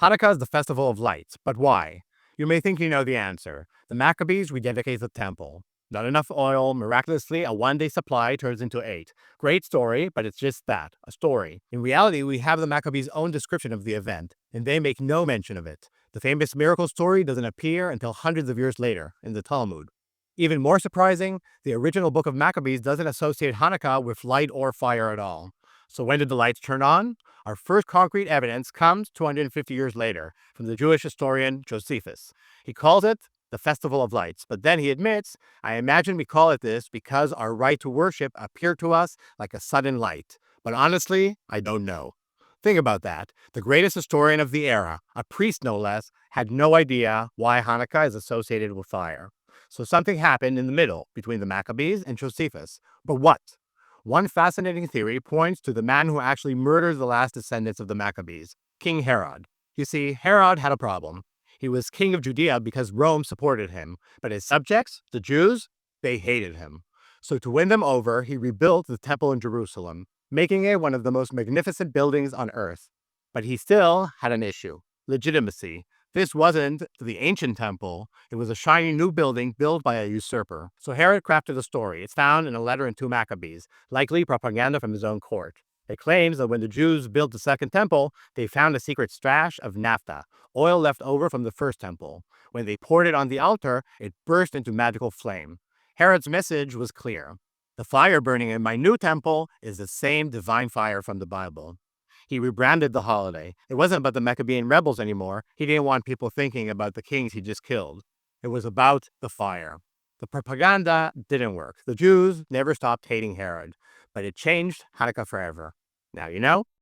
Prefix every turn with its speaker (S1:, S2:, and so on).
S1: Hanukkah is the festival of lights, but why? You may think you know the answer. The Maccabees rededicate the temple. Not enough oil, miraculously, a one-day supply turns into 8. Great story, but it's just that, a story. In reality, we have the Maccabees' own description of the event, and they make no mention of it. The famous miracle story doesn't appear until hundreds of years later, in the Talmud. Even more surprising, the original Book of Maccabees doesn't associate Hanukkah with light or fire at all. So when did the lights turn on? Our first concrete evidence comes 250 years later from the Jewish historian Josephus. He calls it the Festival of Lights, but then he admits, I imagine we call it this because our right to worship appeared to us like a sudden light. But honestly, I don't know. Think about that. The greatest historian of the era, a priest no less, had no idea why Hanukkah is associated with fire. So something happened in the middle between the Maccabees and Josephus. But what? One fascinating theory points to the man who actually murdered the last descendants of the Maccabees, King Herod. You see, Herod had a problem. He was king of Judea because Rome supported him, but his subjects, the Jews, they hated him. So to win them over, he rebuilt the temple in Jerusalem, making it one of the most magnificent buildings on earth. But he still had an issue: legitimacy. This wasn't the ancient temple, it was a shiny new building built by a usurper. So Herod crafted a story. It's found in a letter in 2 Maccabees, likely propaganda from his own court. It claims that when the Jews built the second temple, they found a secret stash of naphtha, oil left over from the first temple. When they poured it on the altar, it burst into magical flame. Herod's message was clear. The fire burning in my new temple is the same divine fire from the Bible. He rebranded the holiday. It wasn't about the Maccabean rebels anymore. He didn't want people thinking about the kings he just killed. It was about the fire. The propaganda didn't work. The Jews never stopped hating Herod, but it changed Hanukkah forever. Now you know.